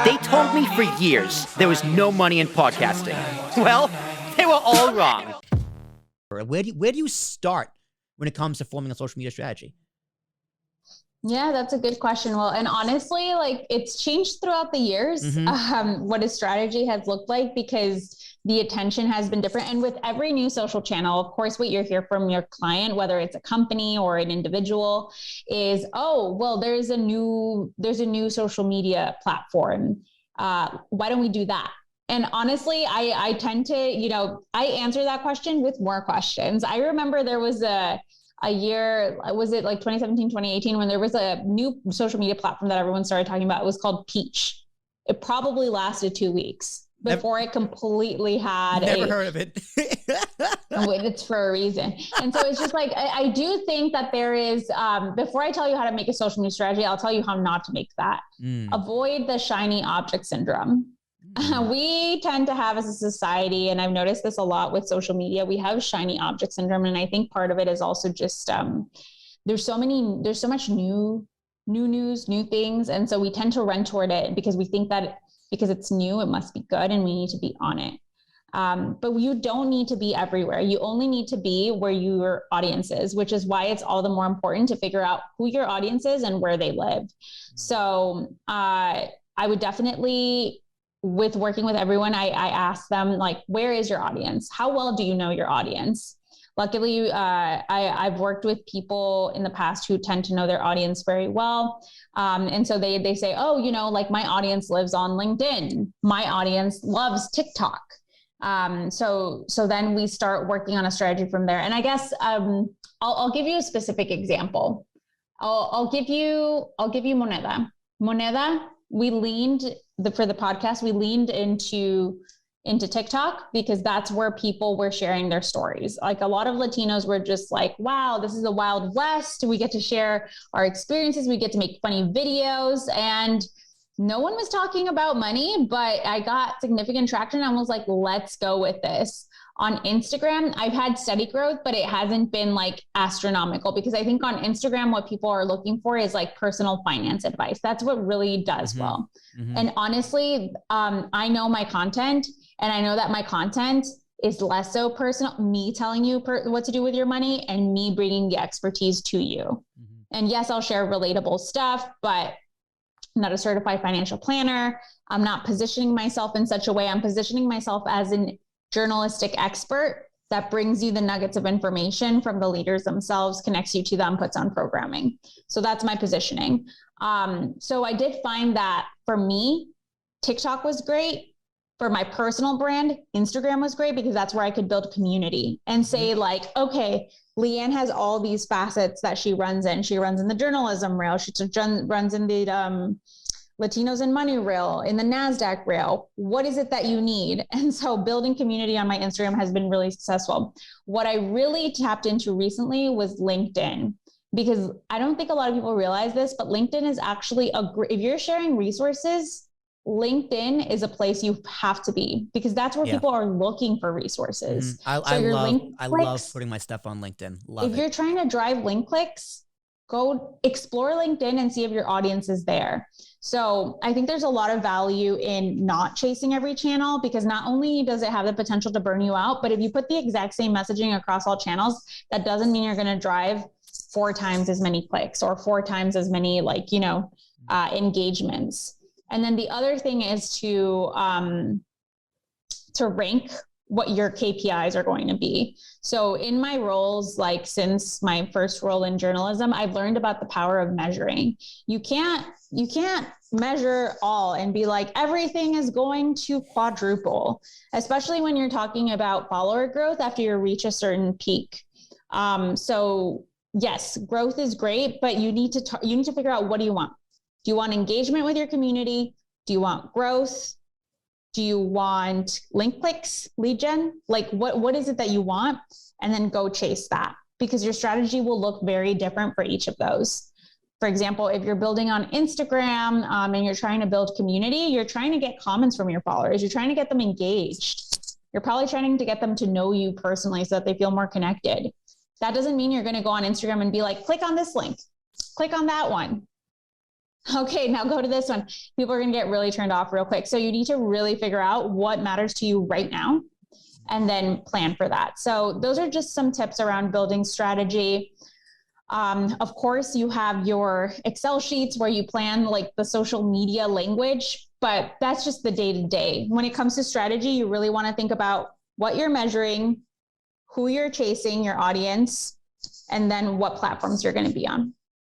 They told me for years there was no money in podcasting. Well, they were all wrong. Where do you start when it comes to forming a social media strategy? Yeah, that's a good question. Well, and honestly, like it's changed throughout the years, what a strategy has looked like because the attention has been different. And with every new social channel, of course, what you hear from your client, whether it's a company or an individual is, oh, well, there's a new social media platform. Why don't we do that? And honestly, I tend to, I answer that question with more questions. I remember there was a year, was it like 2017, 2018, when there was a new social media platform that everyone started talking about. It was called Peach. It probably lasted 2 weeks before it completely had Never heard of it. It's for a reason. And so it's just like, I do think that there is, before I tell you how to make a social media strategy, I'll tell you how not to make that. Avoid the shiny object syndrome. We tend to have as a society, and I've noticed this a lot with social media, we have shiny object syndrome. And I think part of it is also just, there's so much new news, new things. And so we tend to run toward it because we think that because it's new, it must be good and we need to be on it. But you don't need to be everywhere. You only need to be where your audience is, which is why it's all the more important to figure out who your audience is and where they live. So I would definitely, with working with everyone, I ask them, like, where is your audience? How well do you know your audience? Luckily, I've worked with people in the past who tend to know their audience very well. And so they say, oh, like my audience lives on LinkedIn. My audience loves TikTok. So then we start working on a strategy from there. And I guess I'll give you a specific example. I'll give you Moneda. Moneda, for the podcast, we leaned into TikTok because that's where people were sharing their stories. Like a lot of Latinos were just like, wow, this is the Wild West. We get to share our experiences. We get to make funny videos, and no one was talking about money, but I got significant traction and was like, let's go with this. On Instagram, I've had steady growth, but it hasn't been like astronomical because I think on Instagram, what people are looking for is like personal finance advice. That's what really does well. And honestly, I know my content, and I know that my content is less so personal, me telling you what to do with your money and me bringing the expertise to you. And yes, I'll share relatable stuff, but I'm not a certified financial planner. I'm not positioning myself in such a way. I'm positioning myself as an journalistic expert that brings you the nuggets of information from the leaders themselves, connects you to them, puts on programming. So that's my positioning. So I did find that for me, TikTok was great. For my personal brand, Instagram was great because that's where I could build community and say like, okay, Leanne has all these facets that she runs in. She runs in the journalism rail. She runs in the Latinos in Money rail, in the NASDAQ rail. What is it that you need? And so building community on my Instagram has been really successful. What I really tapped into recently was LinkedIn, because I don't think a lot of people realize this, but LinkedIn is actually if you're sharing resources, LinkedIn is a place you have to be because that's where people are looking for resources. I love putting my stuff on LinkedIn. If you're trying to drive link clicks, go explore LinkedIn and see if your audience is there. So I think there's a lot of value in not chasing every channel because not only does it have the potential to burn you out, but if you put the exact same messaging across all channels, that doesn't mean you're going to drive 4 times as many clicks or 4 times as many engagements. And then the other thing is to rank what your KPIs are going to be. So in my roles, like since my first role in journalism, I've learned about the power of measuring. You can't measure all and be like, everything is going to quadruple, especially when you're talking about follower growth after you reach a certain peak. So yes, growth is great, but you need to figure out, what do you want? Do you want engagement with your community? Do you want growth? Do you want link clicks, lead gen? Like what is it that you want? And then go chase that, because your strategy will look very different for each of those. For example, if you're building on Instagram and you're trying to build community, you're trying to get comments from your followers. You're trying to get them engaged. You're probably trying to get them to know you personally so that they feel more connected. That doesn't mean you're going to go on Instagram and be like, click on this link, click on that one. Okay, now go to this one. People are going to get really turned off real quick. So you need to really figure out what matters to you right now and then plan for that. So those are just some tips around building strategy. Of course, you have your Excel sheets where you plan like the social media language, but that's just the day-to-day. When it comes to strategy, you really want to think about what you're measuring, who you're chasing, your audience, and then what platforms you're going to be on.